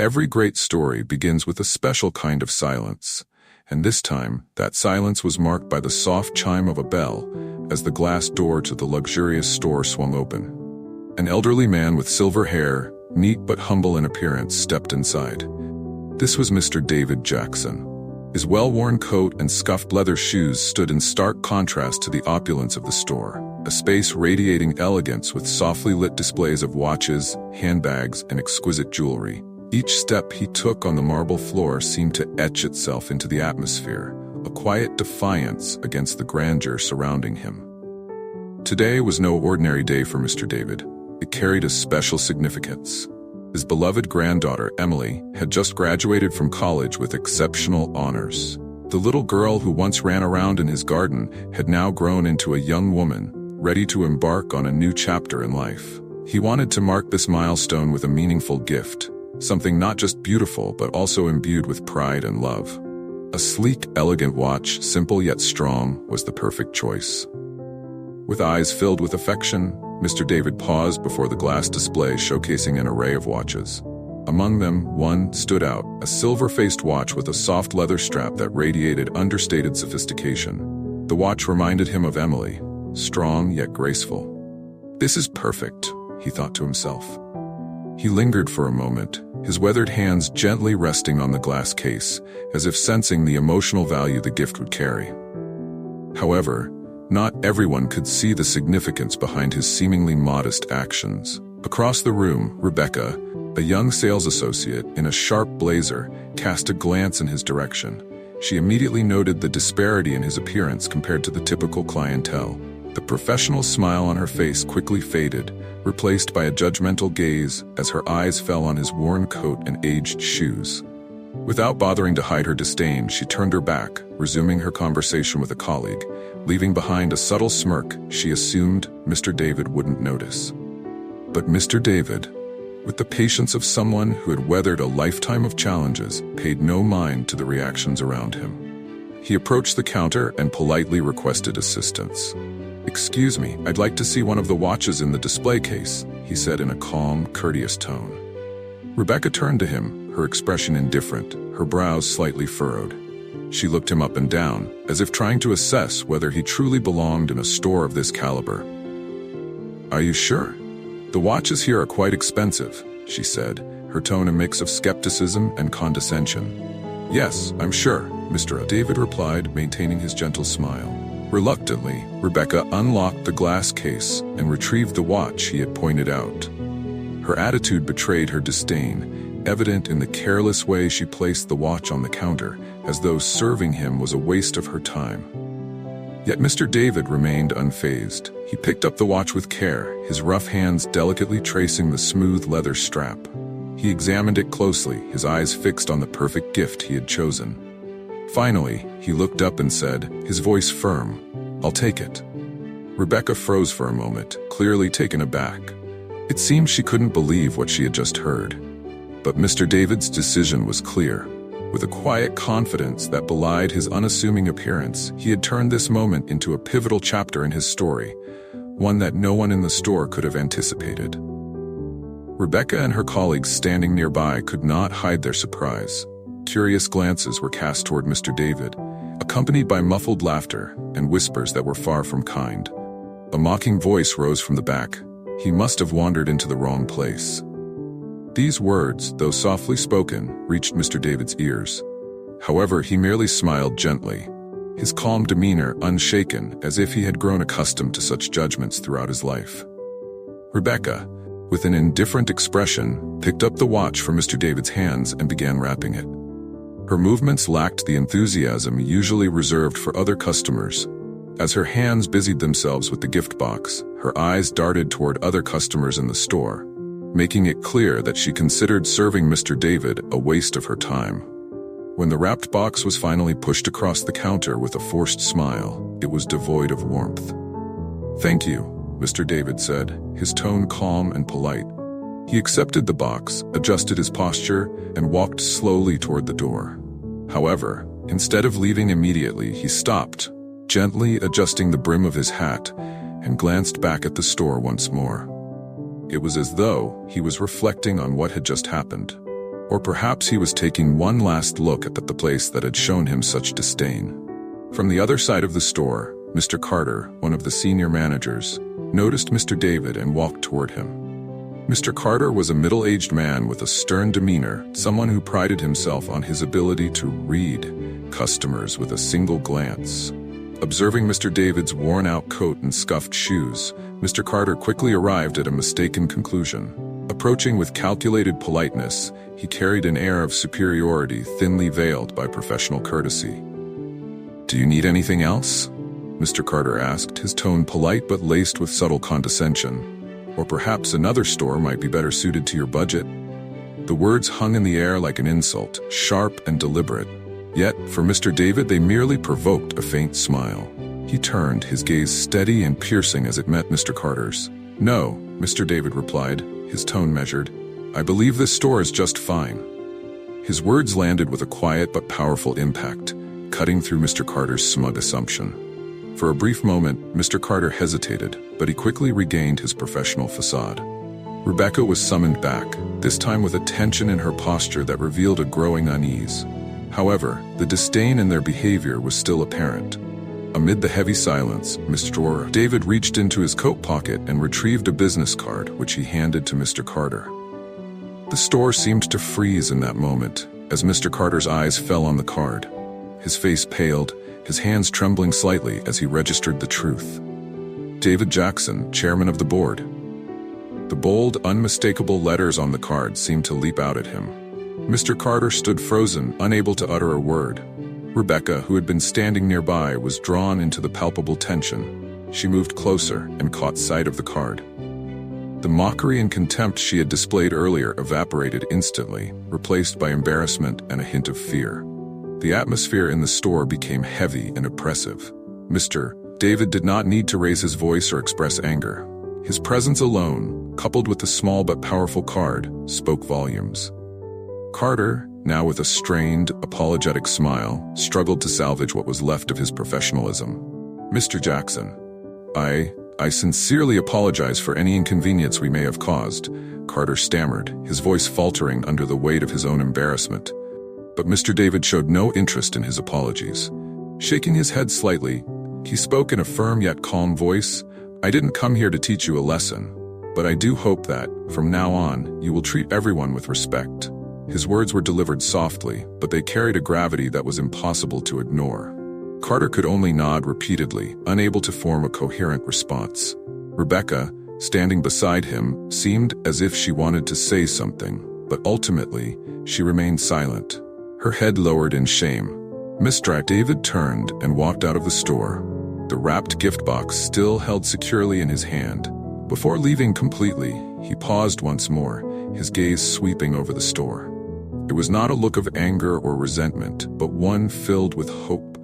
Every great story begins with a special kind of silence, and this time, that silence was marked by the soft chime of a bell as the glass door to the luxurious store swung open. An elderly man with silver hair, neat but humble in appearance, stepped inside. This was Mr. David Jackson. His well-worn coat and scuffed leather shoes stood in stark contrast to the opulence of the store, a space radiating elegance with softly lit displays of watches, handbags, and exquisite jewelry. Each step he took on the marble floor seemed to etch itself into the atmosphere, a quiet defiance against the grandeur surrounding him. Today was no ordinary day for Mr. David. It carried a special significance. His beloved granddaughter, Emily, had just graduated from college with exceptional honors. The little girl who once ran around in his garden had now grown into a young woman, ready to embark on a new chapter in life. He wanted to mark this milestone with a meaningful gift, something not just beautiful but also imbued with pride and love. A sleek, elegant watch, simple yet strong, was the perfect choice. With eyes filled with affection, Mr. David paused before the glass display showcasing an array of watches. Among them, one stood out, a silver-faced watch with a soft leather strap that radiated understated sophistication. The watch reminded him of Emily, strong yet graceful. "This is perfect," he thought to himself. He lingered for a moment, his weathered hands gently resting on the glass case, as if sensing the emotional value the gift would carry. However, not everyone could see the significance behind his seemingly modest actions. Across the room, Rebecca, a young sales associate in a sharp blazer, cast a glance in his direction. She immediately noted the disparity in his appearance compared to the typical clientele. The professional smile on her face quickly faded, replaced by a judgmental gaze as her eyes fell on his worn coat and aged shoes. Without bothering to hide her disdain, she turned her back, resuming her conversation with a colleague, leaving behind a subtle smirk she assumed Mr. David wouldn't notice. But Mr. David, with the patience of someone who had weathered a lifetime of challenges, paid no mind to the reactions around him. He approached the counter and politely requested assistance. "Excuse me, I'd like to see one of the watches in the display case," he said in a calm, courteous tone. Rebecca turned to him, her expression indifferent, her brows slightly furrowed. She looked him up and down, as if trying to assess whether he truly belonged in a store of this caliber. "Are you sure? The watches here are quite expensive," she said, her tone a mix of skepticism and condescension. "Yes, I'm sure," Mr. David replied, maintaining his gentle smile. Reluctantly, Rebecca unlocked the glass case and retrieved the watch he had pointed out. Her attitude betrayed her disdain, evident in the careless way she placed the watch on the counter, as though serving him was a waste of her time. Yet Mr. David remained unfazed. He picked up the watch with care, his rough hands delicately tracing the smooth leather strap. He examined it closely, his eyes fixed on the perfect gift he had chosen. Finally, he looked up and said, his voice firm, "I'll take it." Rebecca froze for a moment, clearly taken aback. It seemed she couldn't believe what she had just heard. But Mr. David's decision was clear. With a quiet confidence that belied his unassuming appearance, he had turned this moment into a pivotal chapter in his story, one that no one in the store could have anticipated. Rebecca and her colleagues standing nearby could not hide their surprise. Curious glances were cast toward Mr. David, accompanied by muffled laughter and whispers that were far from kind. A mocking voice rose from the back. "He must have wandered into the wrong place." These words, though softly spoken, reached Mr. David's ears. However, he merely smiled gently, his calm demeanor unshaken, as if he had grown accustomed to such judgments throughout his life. Rebecca, with an indifferent expression, picked up the watch from Mr. David's hands and began wrapping it. Her movements lacked the enthusiasm usually reserved for other customers. As her hands busied themselves with the gift box, her eyes darted toward other customers in the store, making it clear that she considered serving Mr. David a waste of her time. When the wrapped box was finally pushed across the counter with a forced smile, it was devoid of warmth. "Thank you," Mr. David said, his tone calm and polite. He accepted the box, adjusted his posture, and walked slowly toward the door. However, instead of leaving immediately, he stopped, gently adjusting the brim of his hat, and glanced back at the store once more. It was as though he was reflecting on what had just happened. Or perhaps he was taking one last look at the place that had shown him such disdain. From the other side of the store, Mr. Carter, one of the senior managers, noticed Mr. David and walked toward him. Mr. Carter was a middle-aged man with a stern demeanor, someone who prided himself on his ability to read customers with a single glance. Observing Mr. David's worn-out coat and scuffed shoes, Mr. Carter quickly arrived at a mistaken conclusion. Approaching with calculated politeness, he carried an air of superiority thinly veiled by professional courtesy. "Do you need anything else?" Mr. Carter asked, his tone polite but laced with subtle condescension. "Or perhaps another store might be better suited to your budget?" The words hung in the air like an insult, sharp and deliberate. Yet, for Mr. David, they merely provoked a faint smile. He turned, his gaze steady and piercing as it met Mr. Carter's. "No," Mr. David replied, his tone measured. "I believe this store is just fine." His words landed with a quiet but powerful impact, cutting through Mr. Carter's smug assumption. For a brief moment, Mr. Carter hesitated, but he quickly regained his professional facade. Rebecca was summoned back, this time with a tension in her posture that revealed a growing unease. However, the disdain in their behavior was still apparent. Amid the heavy silence, Mr. David reached into his coat pocket and retrieved a business card, which he handed to Mr. Carter. The store seemed to freeze in that moment, as Mr. Carter's eyes fell on the card. His face paled, his hands trembling slightly as he registered the truth. David Jackson, chairman of the board. The bold, unmistakable letters on the card seemed to leap out at him. Mr. Carter stood frozen, unable to utter a word. Rebecca, who had been standing nearby, was drawn into the palpable tension. She moved closer and caught sight of the card. The mockery and contempt she had displayed earlier evaporated instantly, replaced by embarrassment and a hint of fear. The atmosphere in the store became heavy and oppressive. Mr. David did not need to raise his voice or express anger. His presence alone, coupled with the small but powerful card, spoke volumes. Carter, now with a strained, apologetic smile, struggled to salvage what was left of his professionalism. "Mr. Jackson, I sincerely apologize for any inconvenience we may have caused," Carter stammered, his voice faltering under the weight of his own embarrassment. But Mr. David showed no interest in his apologies. Shaking his head slightly, he spoke in a firm yet calm voice. "I didn't come here to teach you a lesson, but I do hope that, from now on, you will treat everyone with respect." His words were delivered softly, but they carried a gravity that was impossible to ignore. Carter could only nod repeatedly, unable to form a coherent response. Rebecca, standing beside him, seemed as if she wanted to say something, but ultimately, she remained silent, her head lowered in shame. Mr. David turned and walked out of the store, the wrapped gift box still held securely in his hand. Before leaving completely, he paused once more, his gaze sweeping over the store. It was not a look of anger or resentment, but one filled with hope,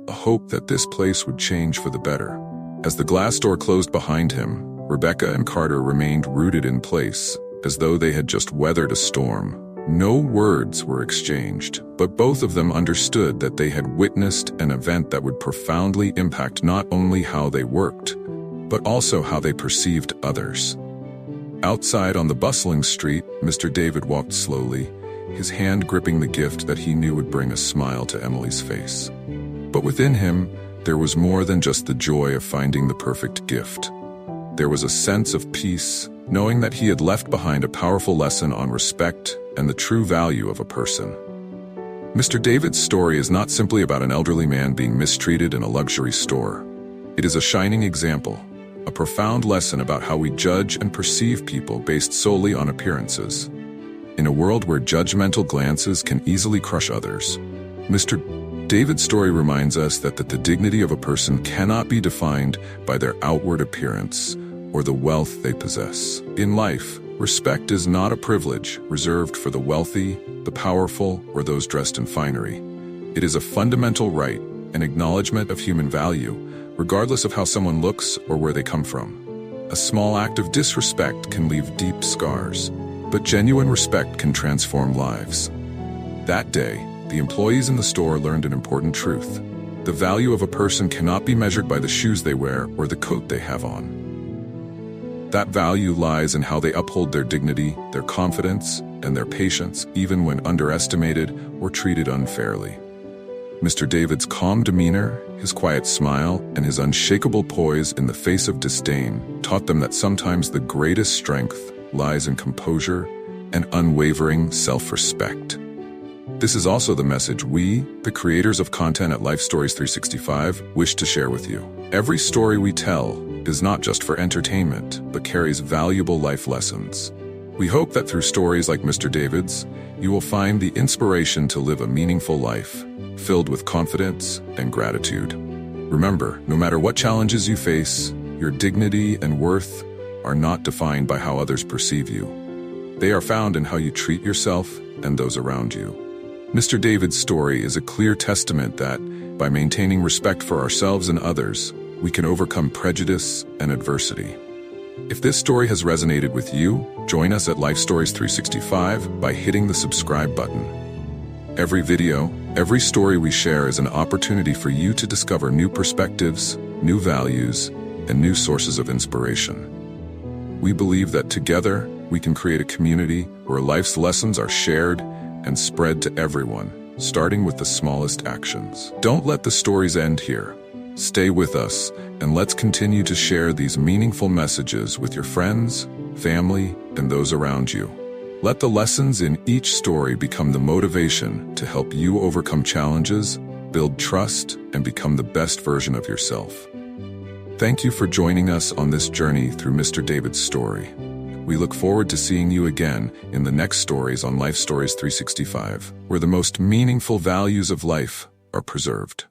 a hope that this place would change for the better. As the glass door closed behind him, Rebecca and Carter remained rooted in place, as though they had just weathered a storm. No words were exchanged, but both of them understood that they had witnessed an event that would profoundly impact not only how they worked, but also how they perceived others. Outside on the bustling street, Mr. David walked slowly, his hand gripping the gift that he knew would bring a smile to Emily's face. But within him, there was more than just the joy of finding the perfect gift. There was a sense of peace, knowing that he had left behind a powerful lesson on respect and the true value of a person. Mr. David's story is not simply about an elderly man being mistreated in a luxury store. It is a shining example, a profound lesson about how we judge and perceive people based solely on appearances. In a world where judgmental glances can easily crush others, Mr. David's story reminds us that the dignity of a person cannot be defined by their outward appearance or the wealth they possess. In life, respect is not a privilege reserved for the wealthy, the powerful, or those dressed in finery. It is a fundamental right, an acknowledgement of human value, regardless of how someone looks or where they come from. A small act of disrespect can leave deep scars, but genuine respect can transform lives. That day, the employees in the store learned an important truth. The value of a person cannot be measured by the shoes they wear or the coat they have on. That value lies in how they uphold their dignity, their confidence, and their patience, even when underestimated or treated unfairly. Mr. David's calm demeanor, his quiet smile, and his unshakable poise in the face of disdain taught them that sometimes the greatest strength lies in composure and unwavering self-respect. This is also the message we, the creators of content at Life Stories 365, wish to share with you. Every story we tell is not just for entertainment, but carries valuable life lessons. We hope that through stories like Mr. David's, you will find the inspiration to live a meaningful life, filled with confidence and gratitude. Remember, no matter what challenges you face, your dignity and worth are not defined by how others perceive you. They are found in how you treat yourself and those around you. Mr. David's story is a clear testament that, by maintaining respect for ourselves and others, we can overcome prejudice and adversity. If this story has resonated with you, join us at Life Stories 365 by hitting the subscribe button. Every video, every story we share is an opportunity for you to discover new perspectives, new values, and new sources of inspiration. We believe that together, we can create a community where life's lessons are shared and spread to everyone, starting with the smallest actions. Don't let the stories end here. Stay with us, and let's continue to share these meaningful messages with your friends, family, and those around you. Let the lessons in each story become the motivation to help you overcome challenges, build trust, and become the best version of yourself. Thank you for joining us on this journey through Mr. David's story. We look forward to seeing you again in the next stories on Life Stories 365, where the most meaningful values of life are preserved.